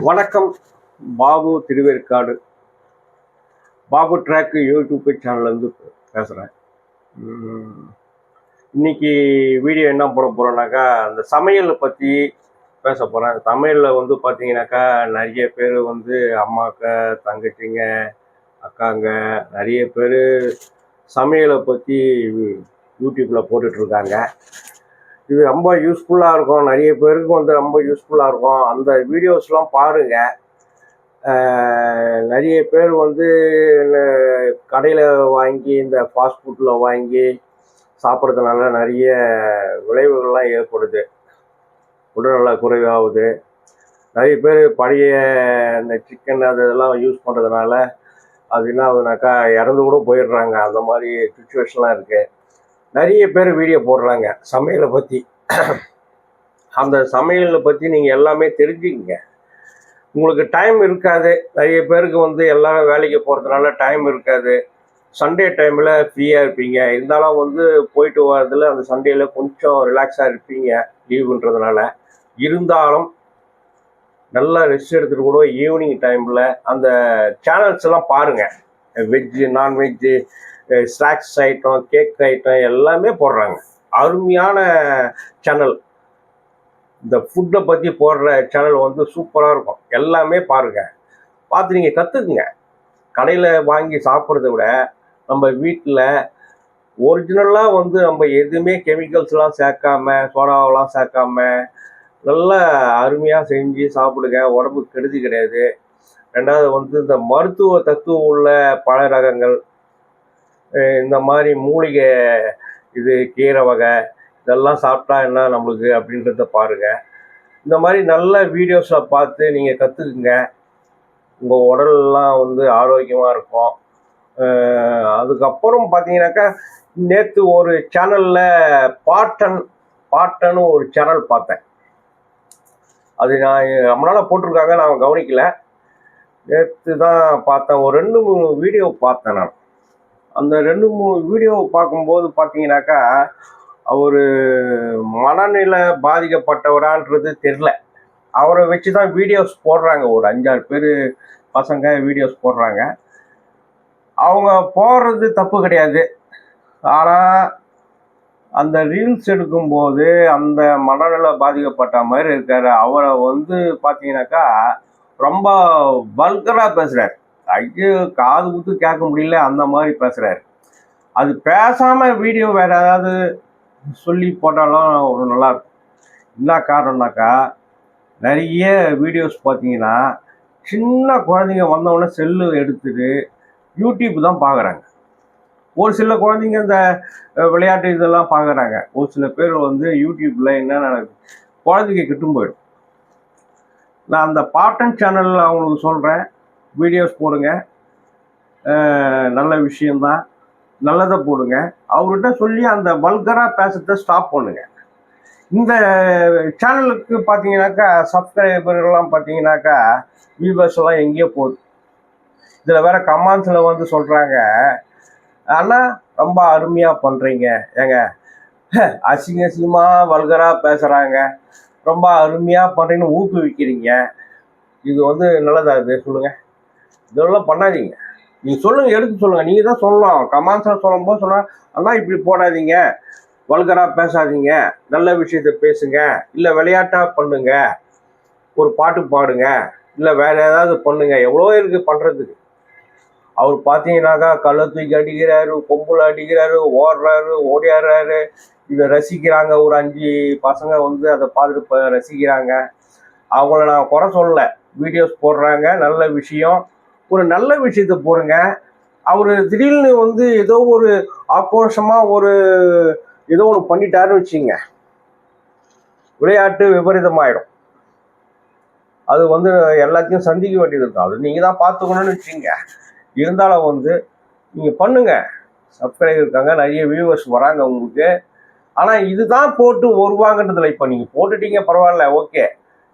வணக்கம். Babu Thiruverkadu. Babu track YouTube சேனல்லேருந்து பேசுகிறேன். இன்னைக்கு வீடியோ என்ன போட போகிறோன்னாக்கா, அந்த சமையலை பற்றி பேச போகிறேன். சமையலில் வந்து பார்த்தீங்கன்னாக்கா, நிறைய பேர் வந்து அம்மாக்க, தங்கச்சிங்க, அக்காங்க நிறைய பேர் சமையலை பற்றி யூடியூப்பில் போட்டுட்ருக்காங்க. இது ரொம்ப யூஸ்ஃபுல்லாக இருக்கும். நிறைய பேருக்கு வந்து ரொம்ப யூஸ்ஃபுல்லாக இருக்கும். அந்த வீடியோஸ்லாம் பாருங்கள். நிறைய பேர் வந்து கடையில் வாங்கி இந்த ஃபாஸ்ட் ஃபுட்டில் வாங்கி சாப்பிட்றதுனால நிறைய விளைவுகள்லாம் ஏற்படுது. உடல்நல குறைவாகுது. நிறைய பேர் பழைய இந்த சிக்கன் அதெல்லாம் யூஸ் பண்ணுறதுனால அது என்ன ஆகுதுனாக்கா இறந்து கூட போயிடுறாங்க. அந்த மாதிரி சுச்சுவேஷன்லாம் இருக்குது. நிறைய பேர் வீடியோ போடுறாங்க சமையலை பற்றி. அந்த சமையலை பற்றி நீங்கள் எல்லாமே தெரிஞ்சுக்கங்க. உங்களுக்கு டைம் இருக்காது. நிறைய பேருக்கு வந்து எல்லாரும் வேலைக்கு போகிறதுனால டைம் இருக்காது. சண்டே டைமில் ஃப்ரீயாக இருப்பீங்க. இருந்தாலும் வந்து போயிட்டு வரதில் அந்த சண்டேல கொஞ்சம் ரிலாக்ஸாக இருப்பீங்க லீவுன்றதுனால. இருந்தாலும் நல்லா ரெஸ்ட் எடுத்துகிட்டு கூட ஈவினிங் டைமில் அந்த சேனல்ஸ் எல்லாம் பாருங்கள். Veg, non veg, snacks item, cake item எல்லாமே போடுறாங்க. அருமையான சேனல். இந்த ஃபுட்டை பற்றி போடுற சேனல் வந்து சூப்பராக இருக்கும். எல்லாமே பாருங்கள். பார்த்து நீங்கள் கற்றுக்குங்க. கடையில் வாங்கி சாப்பிட்றத விட நம்ம வீட்டில் ஒரிஜினலாக வந்து நம்ம எதுவுமே கெமிக்கல்ஸ்லாம் சேர்க்காம, சோடாவெல்லாம் சேர்க்காம நல்லா அருமையாக செஞ்சு சாப்பிடுங்க. உடம்புக்கு கெடுதி கிடையாது. ரெண்டாவது வந்து இந்த மருத்துவ தத்துவம் உள்ள பழ ரகங்கள், இந்த மாதிரி மூலிகை, இது கீரை வகை இதெல்லாம் சாப்பிட்டா என்ன நம்மளுக்கு அப்படின்றத பாருங்கள். இந்த மாதிரி நல்ல வீடியோஸை பார்த்து நீங்கள் கற்றுக்குங்க. உங்கள் உடல்லாம் வந்து ஆரோக்கியமாக இருக்கும். அதுக்கப்புறம் பார்த்தீங்கன்னாக்கா, நேற்று ஒரு சேனலில் பாட்டன் ஒரு சேனல் பார்த்தேன். அது நான் நம்மளால போட்டிருக்காங்க, நான் கவனிக்கல. நேற்று தான் பார்த்தேன். ஒரு 2-3 வீடியோ பார்த்தேன் நான். அந்த 2-3 வீடியோ பார்க்கும்போது பார்த்தீங்கன்னாக்கா, அவர் மனநில பாதிக்கப்பட்டவரான்றது தெரில. அவரை வச்சு தான் வீடியோஸ் போடுறாங்க. ஒரு 5-6 பேர் பசங்க வீடியோஸ் போடுறாங்க. அவங்க போடுறது தப்பு கிடையாது. ஆனால் அந்த ரீல்ஸ் எடுக்கும்போது அந்த மனநிலை பாதிக்கப்பட்ட மாதிரி இருக்காரு. அவரை வந்து பார்த்தீங்கன்னாக்கா ரொம்ப வல்கராக பேசுகிறார். ஐயோ, காது குத்து கேட்க முடியல, அந்த மாதிரி பேசுகிறாரு. அது பேசாமல் வீடியோ வேறு ஏதாவது சொல்லி போட்டாலும் நல்லாயிருக்கும். என்ன காரணம்னாக்கா, நிறைய வீடியோஸ் பார்த்தீங்கன்னா சின்ன குழந்தைங்க வந்தவுடனே செல்லு எடுத்துட்டு யூடியூப் தான் பார்க்குறாங்க. ஒரு சில குழந்தைங்க இந்த விளையாட்டு இதெல்லாம் பார்க்குறாங்க. ஒரு சில பேர் வந்து யூடியூப்பில் என்ன நடக்குது, குழந்தைங்க கிட்டும் போயிடும். நான் அந்த பாட்டன் சேனலில் அவங்களுக்கு சொல்கிறேன், வீடியோஸ் போடுங்க. நல்ல விஷயந்தான், நல்லதை போடுங்க. அவர்கிட்ட சொல்லி அந்த வல்கராக பேசுறதை ஸ்டாப் பண்ணுங்க. இந்த சேனலுக்கு பார்த்தீங்கன்னாக்கா சப்ஸ்கிரைபர்லாம் பார்த்தீங்கன்னாக்கா வியூவர்ஸ் எல்லாம் எங்கேயோ போகுது. இதில் வேற கமெண்ட்ஸில் வந்து சொல்கிறாங்க, ஆனால் ரொம்ப அருமையாக பண்ணுறீங்க, ஏங்க அசிங்கமாக வல்கராக பேசுகிறாங்க, ரொம்ப அருமையாக பண்ணுறீங்கன்னு ஊக்குவிக்கிறீங்க. இது வந்து நல்லதா? இது சொல்லுங்கள். இதெல்லாம் பண்ணாதீங்க. நீங்கள் சொல்லுங்கள், எடுத்து சொல்லுங்கள். நீங்கள் தான் சொல்லலாம். கமெண்ட்ஸில் சொல்லும்போது சொன்னால், அண்ணா இப்படி போடாதீங்க, வல்கராக பேசாதீங்க, நல்ல விஷயத்த பேசுங்க, இல்லை விளையாட்டாக பண்ணுங்க, ஒரு பாட்டு பாடுங்க, இல்லை வேறு ஏதாவது பண்ணுங்க. எவ்வளோ இருக்குது பண்ணுறதுக்கு. அவர் பார்த்தீங்கன்னாக்கா கல்லை தூக்கி அடிக்கிறாரு, கொம்புல அடிக்கிறாரு, ஓடுறாரு, ஓடியாடுறாரு. இதை ரசிக்கிறாங்க. ஒரு 5 பசங்க வந்து அதை பார்த்துட்டு ரசிக்கிறாங்க. அவங்கள நான் குறை சொல்லலை. வீடியோஸ் போடுறாங்க, நல்ல விஷயம். ஒரு நல்ல விஷயத்த போடுங்க. அவர் திடீர்னு வந்து ஏதோ ஒரு ஆக்ரோஷமாக ஏதோ ஒன்று பண்ணிட்டாருன்னு வச்சுங்க, விளையாட்டு விபரீதமாயிடும். அது வந்து எல்லாத்தையும் சந்திக்க வேண்டியது இருக்கும். அது நீங்கள் தான் பார்த்துக்கணும்னு வச்சுங்க. இருந்தாலும் வந்து நீங்கள் பண்ணுங்க. சப்ஸ்கிரைபர் இருக்காங்க, நிறைய வியூவர்ஸ் வராங்க உங்களுக்கு. ஆனால் இதுதான் போட்டு வருவாங்கன்றதில்ல. இப்போ நீங்கள் போட்டுட்டீங்க, பரவாயில்ல, ஓகே.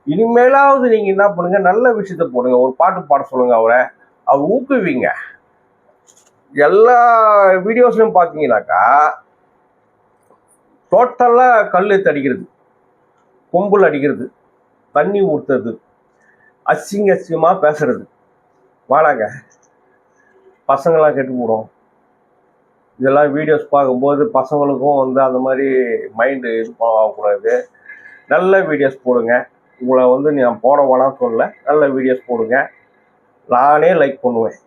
இனிமேலாவது நீங்கள் என்ன பண்ணுங்க, நல்ல விஷயத்த போடுங்க. ஒரு பாட்டு பாட சொல்லுங்க அவரை, அவர் ஊக்குவிங்க. எல்லா வீடியோஸ்லையும் பார்த்தீங்கன்னாக்கா டோட்டலாக கல் எடுத்து அடிக்கிறது, கொம்புல அடிக்கிறது, தண்ணி ஊற்றுறது, அசிங்கமாக பேசுறது. வாடாங்க, பசங்களாம் கெட்டு போடும். இதெல்லாம் வீடியோஸ் பார்க்கும்போது பசங்களுக்கும் வந்து அந்த மாதிரி மைண்டு இது ஆகக்கூடாது. நல்ல வீடியோஸ் போடுங்க. உங்களை வந்து நான் போட வேணாம்னு சொல்லலை, நல்ல வீடியோஸ் போடுங்க. நானே லைக் பண்ணுவேன்,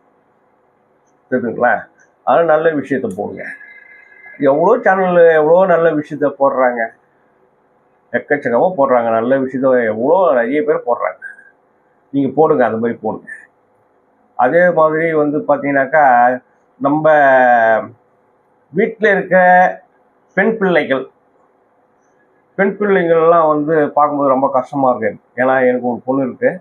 தெரியுதுங்களா? அதனால் நல்ல விஷயத்த போடுங்க. எவ்வளோ சேனல் எவ்வளோ நல்ல விஷயத்த போடுறாங்க, எக்கச்சக்கமாக போடுறாங்க. நல்ல விஷயத்த எவ்வளோ நிறைய பேர் போடுறாங்க. நீங்கள் போடுங்க, அந்த மாதிரி போடுங்க. அதே மாதிரி வந்து பார்த்தீங்கன்னாக்கா, நம்ம வீட்டில் இருக்க பெண் பிள்ளைகள்லாம் வந்து பார்க்கும்போது ரொம்ப கஷ்டமாக இருக்கு. ஏன்னா எனக்கு ஒரு பொண்ணு இருக்குது.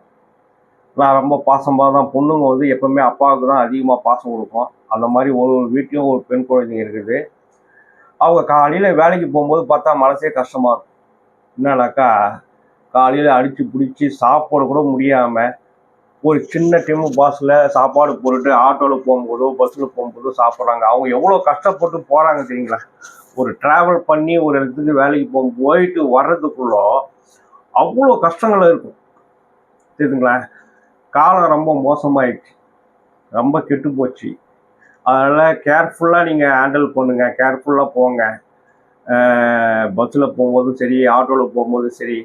நான் ரொம்ப பாசமாக தான், பொண்ணுங்க வந்து எப்போவுமே அப்பாவுக்கு தான் அதிகமாக பாசம் கொடுக்கும். அந்த மாதிரி ஒரு வீட்லேயும் ஒரு பெண் குழந்தைங்க இருக்குது. அவங்க காலையில் வேலைக்கு போகும்போது பார்த்தா மனசே கஷ்டமாக இருக்கும். என்னன்னாக்கா, காலையில் அடித்து பிடிச்சி சாப்பாடு கூட முடியாமல் ஒரு சின்ன டிம்மு பாஸில் சாப்பாடு போட்டுட்டு ஆட்டோவில் போகும்போதோ பஸ்ஸில் போகும்போதோ சாப்பிட்றாங்க. அவங்க எவ்வளோ கஷ்டப்பட்டு போகிறாங்க தெரியுங்களா? ஒரு ட்ராவல் பண்ணி ஒரு இடத்துக்கு வேலைக்கு போயிட்டு வர்றதுக்குள்ளே அவ்வளோ கஷ்டங்கள் இருக்கும், தெரியுதுங்களா? காலம் ரொம்ப மோசமாயிடுச்சு, ரொம்ப கெட்டு போச்சு. அதனால் கேர்ஃபுல்லாக நீங்கள் ஹேண்டில் பண்ணுங்கள், கேர்ஃபுல்லாக போங்க. பஸ்ஸில் போகும்போதும் சரி, ஆட்டோவில் போகும்போதும் சரி,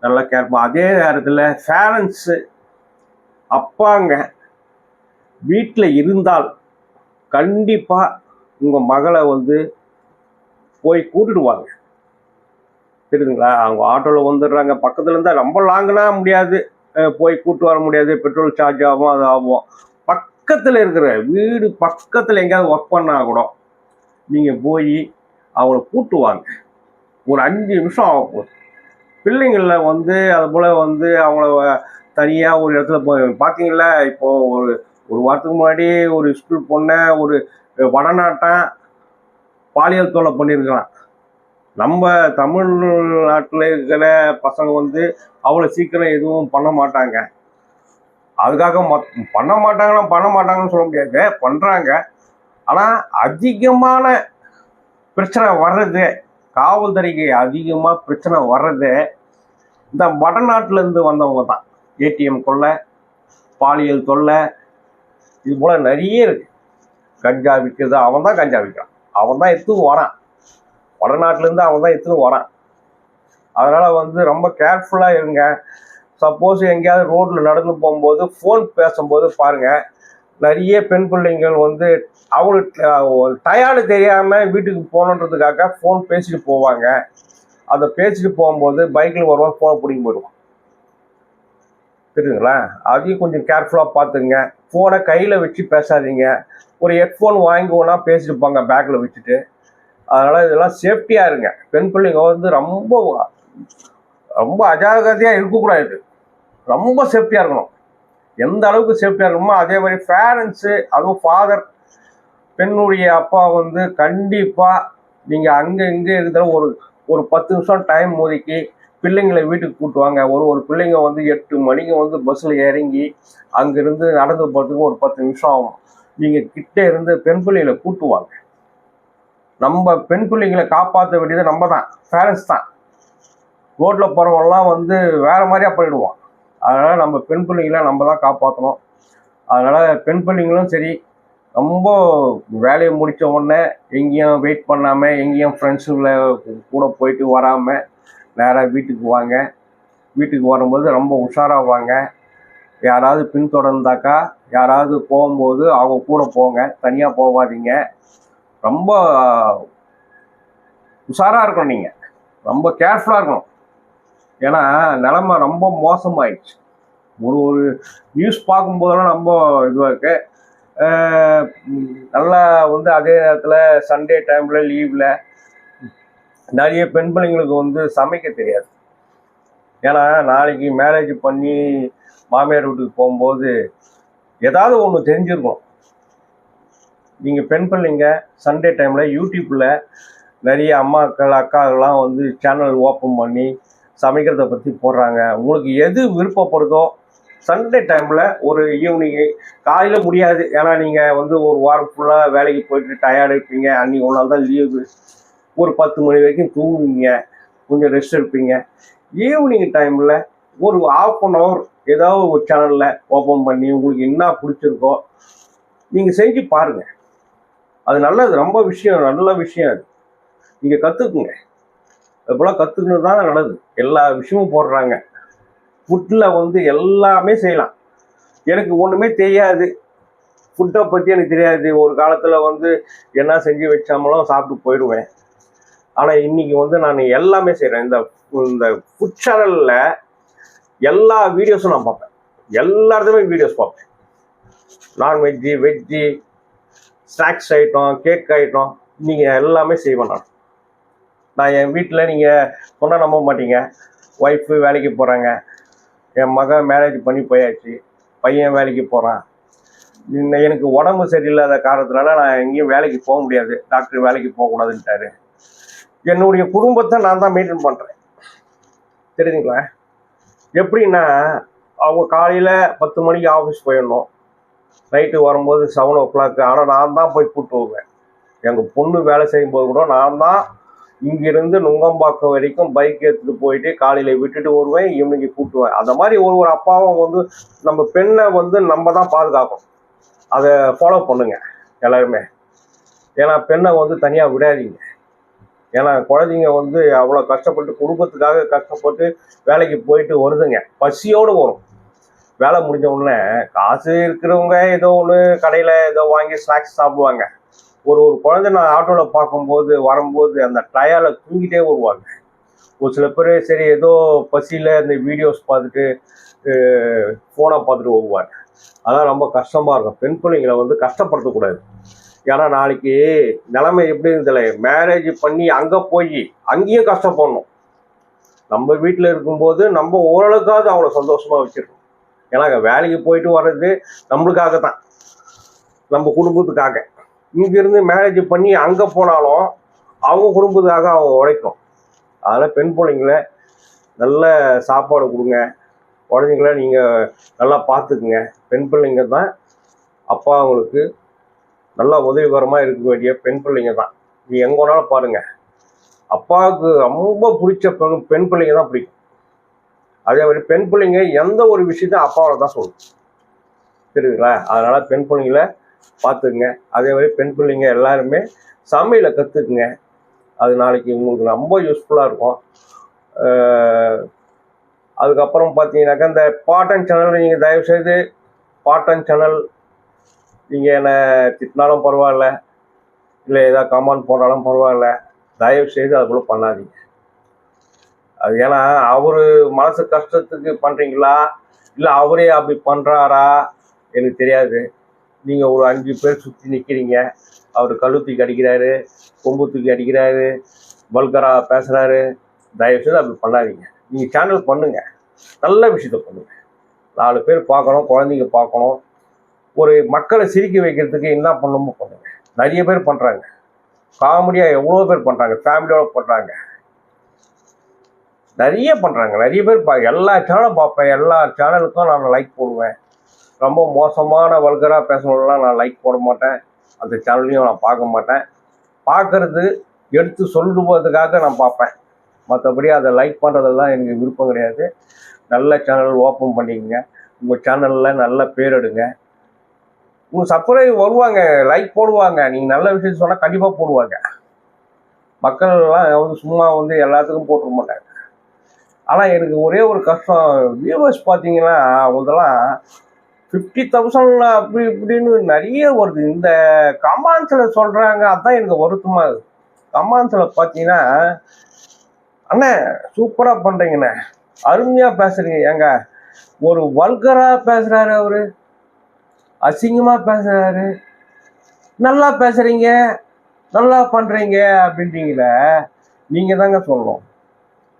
நல்லா கேர்ஃபுல். அதே நேரத்தில் பேரண்ட்ஸு, அப்பாங்க வீட்டில் இருந்தால் கண்டிப்பாக உங்கள் மகளை வந்து போய் கூட்டிட்டு வாங்க, தெரியுதுங்களா? அவங்க ஆட்டோவில் வந்துடுறாங்க, பக்கத்தில் இருந்தால் ரொம்ப லாங்குனா முடியாது, போய் கூப்பிட்டு வர முடியாது, பெட்ரோல் சார்ஜ் ஆகும், அது ஆகும். பக்கத்தில் இருக்கிற வீடு பக்கத்தில் எங்கேயாவது ஒர்க் பண்ணால் கூட நீங்கள் போய் அவங்கள கூப்பிட்டு வாங்க. ஒரு 5 நிமிஷம் ஆக போகுது. பிள்ளைங்களில் வந்து அது போல் வந்து அவங்கள தனியாக ஒரு இடத்துல பார்த்தீங்களா? இப்போது ஒரு வாரத்துக்கு முன்னாடி ஒரு ஸ்கூல் பொண்ணை ஒரு வடநாட்டம் பாலியல் தொல்லை பண்ணியிருக்கலாம். நம்ம தமிழ்நாட்டில் இருக்கிற பசங்க வந்து அவ்வளோ சீக்கிரம் எதுவும் பண்ண மாட்டாங்க. அதுக்காக பண்ண மாட்டாங்கன்னு சொல்ல முடியாது, பண்ணுறாங்க. ஆனால் அதிகமான பிரச்சனை வர்றது, காவல்துறைக்கு அதிகமாக பிரச்சனை வர்றது இந்த வடநாட்டிலேருந்து வந்தவங்க தான். ஏடிஎம் கொள்ளை, பாலியல் தொல்லை, இது போல் நிறைய இருக்குது. கஞ்சா விற்கிறது, அவன் தான் கஞ்சா விற்கிறான், அவன் தான் எடுத்துன்னு வரான். வடநாட்டிலேருந்து அவன் தான் எடுத்துன்னு வரான். அதனால் வந்து ரொம்ப கேர்ஃபுல்லாக இருங்க. சப்போஸ் எங்கேயாவது ரோட்டில் நடந்து போகும்போது ஃபோன் பேசும்போது பாருங்கள், நிறைய பெண் பிள்ளைங்கள் வந்து அவங்களுக்கு டயர்டு தெரியாமல் வீட்டுக்கு போகணுன்றதுக்காக ஃபோன் பேசிட்டு போவாங்க. அதை பேசிட்டு போகும்போது பைக்கில் வருவான், ஃபோனை பிடிங்கி போயிடுவான், தெரியுதுங்களா? அதையும் கொஞ்சம் கேர்ஃபுல்லாக பார்த்துங்க. ஃபோனை கையில் வச்சு பேசாதீங்க. ஒரு ஹெட்ஃபோன் வாங்கிக்கோனா பேசிட்டு போங்க பேக்கில் வச்சுட்டு. அதனால் இதெல்லாம் சேஃப்டியாக இருங்க. பெண் பிள்ளைங்க வந்து ரொம்ப ரொம்ப அஜாகிரதையாக இருக்கக்கூடாது, ரொம்ப சேஃப்டியாக இருக்கணும். எந்த அளவுக்கு சேஃப்டியாக இருக்கணுமோ அதே மாதிரி பேரண்ட்ஸு, அதுவும் ஃபாதர், பெண்ணுடைய அப்பா வந்து கண்டிப்பாக நீங்கள் அங்கே இங்கே இருக்கிற ஒரு 10 நிமிஷம் டைம் ஒதுக்கி பிள்ளைங்களை வீட்டுக்கு கூட்டுவாங்க. ஒரு பிள்ளைங்க வந்து 8 மணிக்கு வந்து பஸ்ஸில் இறங்கி அங்கேருந்து நடந்து போகிறதுக்கு ஒரு 10 நிமிஷம் ஆகும். நீங்கள் கிட்டே இருந்து பெண் பிள்ளைகளை கூட்டுவாங்க. நம்ம பெண் பிள்ளைங்களை காப்பாற்ற வேண்டியது நம்ம தான், பேரண்ட்ஸ் தான். ரோட்டில் போகிறவங்கலாம் வந்து வேறு மாதிரியாக பண்ணிடுவோம். அதனால் நம்ம பெண் பிள்ளைங்களை நம்ம தான் காப்பாற்றணும். அதனால் பெண் பிள்ளைங்களும் சரி, ரொம்ப வேலையை முடித்த உடனே எங்கேயும் வெயிட் பண்ணாமல், எங்கேயும் ஃப்ரெண்ட்ஸுகளை கூட போயிட்டு வராமல் நேராக வீட்டுக்கு வாங்க. வீட்டுக்கு வரும்போது ரொம்ப உஷாராக வாங்க. யாராவது பின்தொடர்ந்தாக்கா, யாராவது போகும்போது அவங்க கூட போங்க, தனியாக போகாதீங்க. ரொம்ப உஷாராக இருக்கணும், நீங்கள் ரொம்ப கேர்ஃபுல்லாக இருக்கணும். ஏன்னா நிலைமை ரொம்ப மோசமாயிடுச்சு. ஒரு நியூஸ் பார்க்கும்போதெல்லாம் ரொம்ப இதுவாக இருக்கு. நல்லா வந்து அதே நேரத்தில் சண்டே டைமில் லீவில் நிறைய பெண் பிள்ளைங்களுக்கு வந்து சமைக்க தெரியாது. ஏன்னா நாளைக்கு மேரேஜ் பண்ணி மாமியார் வீட்டுக்கு போகும்போது ஏதாவது ஒன்று தெரிஞ்சிருக்கும். நீங்கள் பெண் பிள்ளைங்க சண்டே டைமில் யூடியூப்பில் நிறைய அம்மாக்கள் அக்காக்கள்லாம் வந்து சேனல் ஓப்பன் பண்ணி சமைக்கிறத பற்றி போடுறாங்க. உங்களுக்கு எது விருப்பப்படுதோ சண்டே டைமில் ஒரு ஈவினிங்கு, காலையில் முடியாது, ஏன்னா நீங்கள் வந்து ஒரு வாரம் ஃபுல்லாக வேலைக்கு போயிட்டு டயர்டு இருப்பீங்க, அன்றைக்கி ஒரு நாள் தான் லீவு, ஒரு 10 மணி வரைக்கும் தூங்குவீங்க, கொஞ்சம் ரெஸ்ட் எடுப்பீங்க. ஈவினிங் டைமில் ஒரு ½ ஏதாவது ஒரு சேனலில் ஓப்பன் பண்ணி உங்களுக்கு என்ன பிடிச்சிருக்கோ நீங்கள் செஞ்சு பாருங்கள். அது நல்லது, ரொம்ப நல்ல விஷயம் அது. நீங்கள் கற்றுக்குங்க. அதுபோல் கற்றுக்கணும் தான் நல்லது. எல்லா விஷயமும் போடுறாங்க. ஃபுட்டில் எல்லாமே செய்யலாம். எனக்கு ஒன்றுமே தெரியாது, ஃபுட்டை பற்றி எனக்கு தெரியாது. ஒரு காலத்தில் என்ன செஞ்சு வச்சாமலும் சாப்பிட்டு போயிடுவேன். ஆனால் இன்னைக்கு நான் எல்லாமே செய்கிறேன். இந்த இந்த ஃபுட் சேனலில் எல்லா வீடியோஸும் நான் பார்ப்பேன். எல்லா இடத்துலையுமே வீடியோஸ் பார்ப்பேன். Non veg, veg, snacks item, cake item, நீங்கள் எல்லாமே செய்வேன். நான் என் வீட்டில் நீங்கள் சொன்னால் நம்ப மாட்டீங்க, ஒய்ஃபு வேலைக்கு போகிறாங்க, என் மகன் மேரேஜ் பண்ணி போயாச்சு, பையன் வேலைக்கு போகிறான். எனக்கு உடம்பு சரியில்லாத காரணத்தினால நான் எங்கேயும் வேலைக்கு போக முடியாது, டாக்டர் வேலைக்கு போகக்கூடாதுன்ட்டாரு. என்னுடைய குடும்பத்தை நான் தான் மெயின்டைன் பண்ணுறேன். தெரியுதுங்களா? எப்படின்னா, அவங்க காலையில் 10 மணிக்கு ஆஃபீஸ் போயிடணும், நைட்டு வரும்போது 7 o'clock. ஆனால் நான் தான் போய் கூப்பிட்டு வருவேன். எங்கள் பொண்ணு வேலை செய்யும்போது கூட நான் தான் இங்கிருந்து நுங்கம்பாக்கம் வரைக்கும் பைக் எடுத்துகிட்டு போயிட்டு காலையில் விட்டுட்டு வருவேன், ஈவினிங்கு கூப்பிட்டுவேன். அந்த மாதிரி ஒரு அப்பாவும் நம்ம பெண்ணை நம்ம தான் பாதுகாக்கணும். அதை ஃபாலோ பண்ணுங்க எல்லாருமே. ஏன்னா பெண்ணை தனியாக விடாதீங்க. ஏன்னா குழந்தைங்க அவ்வளோ கஷ்டப்பட்டு குடும்பத்துக்காக கஷ்டப்பட்டு வேலைக்கு போயிட்டு வருதுங்க, பசியோடு வரும். வேலை முடிஞ்ச உடனே காசு இருக்கிறவங்க ஏதோ ஒன்று கடையில் ஏதோ வாங்கி ஸ்நாக்ஸ் சாப்பிடுவாங்க. ஒரு குழந்தை நான் ஆட்டோவில் பார்க்கும்போது வரும்போது அந்த டயரில் தூங்கிட்டே வருவாங்க. ஒரு சில பேர் சரி ஏதோ பசியில் இந்த வீடியோஸ் பார்த்துட்டு ஃபோனை பார்த்துட்டு வருவாங்க. அதான் ரொம்ப கஷ்டமாக இருக்கும். பெண் பிள்ளைங்களை கஷ்டப்படுத்தக்கூடாது. ஏன்னா நாளைக்கு நிலைமை எப்படி இருந்ததில்ல, மேரேஜ் பண்ணி அங்கே போய் அங்கேயும் கஷ்டப்படணும். நம்ம வீட்டில் இருக்கும்போது நம்ம ஓரளவுக்காவது அவங்கள சந்தோஷமாக வச்சுருக்கோம். ஏன்னா வேலைக்கு போயிட்டு வர்றது நம்மளுக்காக தான், நம்ம குடும்பத்துக்காக. இங்கேருந்து மேரேஜ் பண்ணி அங்கே போனாலும் அவங்க குடும்பத்துக்காக அவங்க உழைக்கும். அதனால் பெண் பிள்ளைங்களை நல்ல சாப்பாடு கொடுங்க, குழந்தைங்கள நீங்கள் நல்லா பார்த்துக்குங்க. பெண் பிள்ளைங்க தான் அப்பா அவங்களுக்கு நல்லா உதவிகரமாக இருக்க வேண்டிய பெண் பிள்ளைங்க தான். நீ எங்கே வேணாலும் பாருங்கள், அப்பாவுக்கு ரொம்ப பிடிச்ச பெண் பிள்ளைங்க தான் பிடிக்கும். அதே மாதிரி பெண் பிள்ளைங்க எந்த ஒரு விஷயத்தையும் அப்பாவோட தான் சொல்லும். தெரியுதுங்களா? அதனால் பெண் பிள்ளைங்களை பார்த்துக்குங்க. அதே மாதிரி பெண் பிள்ளைங்க எல்லாருமே சமையலை கற்றுக்குங்க. அது நாளைக்கு உங்களுக்கு ரொம்ப யூஸ்ஃபுல்லாக இருக்கும். அதுக்கப்புறம் பார்த்தீங்கன்னாக்கா இந்த பாட்டன் சேனல், நீங்கள் தயவுசெய்து பாட்டன் சேனல் நீங்கள் என்னை திட்டினாலும் பரவாயில்ல, இல்லை ஏதாவது கமெண்ட் போட்டாலும் பரவாயில்ல, தயவுசெய்து அது போல் பண்ணாதீங்க. அது ஏன்னா அவர் மனசு கஷ்டத்துக்கு பண்ணுறீங்களா இல்லை அவரே அப்படி பண்ணுறாரா எனக்கு தெரியாது. நீங்கள் ஒரு 5 பேர் சுற்றி நிற்கிறீங்க, அவர் கழுத்துக்கு அடிக்கிறாரு, கொம்பு தூக்கி அடிக்கிறாரு, வல்கராக பேசுகிறாரு. தயவுசெய்து அப்படி பண்ணாதீங்க. நீங்கள் சேனல் பண்ணுங்கள், நல்ல விஷயத்த பண்ணுங்கள். 4 பேர் பார்க்கணும், குழந்தைங்க பார்க்கணும், ஒரு மக்களை சிரிக்க வைக்கிறதுக்கு என்ன பண்ணணுமோ பண்ணுங்க. நிறைய பேர் பண்ணுறாங்க, காமெடியாக எவ்வளோ பேர் பண்ணுறாங்க, ஃபேமிலியோட பண்ணுறாங்க, நிறைய பண்ணுறாங்க. நிறைய பேர் எல்லா சேனலும் பார்ப்பேன், எல்லா சேனலுக்கும் நான் லைக் போடுவேன். ரொம்ப மோசமான வல்கராக பேசணும்லாம் நான் லைக் போட மாட்டேன், அந்த சேனல்லையும் நான் பார்க்க மாட்டேன். பார்க்கறது எடுத்து சொல்லுவதுக்காக நான் பார்ப்பேன், மற்றபடி அதை லைக் பண்ணுறதெல்லாம் எனக்கு விருப்பம் கிடையாது. நல்ல சேனல் ஓப்பன் பண்ணிக்கங்க, உங்கள் சேனலில் நல்ல பேர் எடுங்க. உங்கள் சப்ஸ்கிரைபர் வருவாங்க, லைக் போடுவாங்க. நீங்கள் நல்ல விஷயம் சொன்னால் கண்டிப்பாக போடுவாங்க. மக்கள்லாம் சும்மா எல்லாத்துக்கும் போட்டுக்க மாட்டாங்க. ஆனால் எனக்கு ஒரே ஒரு கஷ்டம், வியூவர்ஸ் பார்த்தீங்கன்னா அவங்களெல்லாம் 50,000 அப்படி இப்படின்னு நிறைய வருது. இந்த கமெண்ட்ஸில் சொல்கிறாங்க, அதுதான் எனக்கு வருத்தமாக இருக்குது. கமெண்ட்ஸில் பார்த்தீங்கன்னா, அண்ணே சூப்பராக பண்ணுறீங்கண்ணே, அருமையாக பேசுகிறீங்க. ஏங்க ஒரு வல்கராக பேசுகிறாரு, அவர் அசிங்கமாக பேசுகிறாரு, நல்லா பேசுகிறீங்க, நல்லா பண்ணுறீங்க அப்படின்றீங்களே, நீங்கள் தாங்க சொல்லணும்.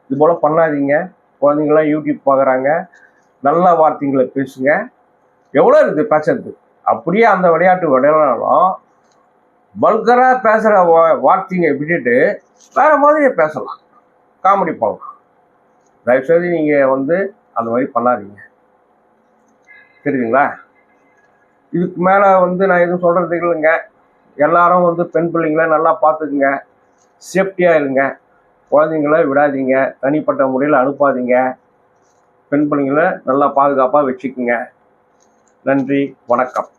இது போல் பண்ணாதீங்க. குழந்தைங்களாம் யூடியூப் பார்க்குறாங்க, நல்ல வார்த்தைங்களை பேசுங்க. எவ்வளோ இருக்குது பேசுறது, அப்படியே அந்த விளையாட்டு விளையாடலாம். வல்கராக பேசுகிற வார்த்தைங்க விட்டுட்டு வேறு மாதிரியே பேசலாம், காமெடி பண்ணலாம். தயவுசெய்து நீங்கள் அந்த மாதிரி பண்ணாதீங்க. தெரியுதுங்களா? இதுக்கு மேலே நான் எதுவும் சொல்கிறதுக்கு இல்லைங்க. எல்லாரும் பெண் பிள்ளைங்கள நல்லா பார்த்துக்குங்க, சேஃப்டியாக இருங்க, குழந்தைங்கள விடாதீங்க, தனிப்பட்ட முறையில் அனுப்பாதீங்க. பெண் பிள்ளைங்களை நல்லா பாதுகாப்பாக வச்சுக்குங்க. நன்றி, வணக்கம்.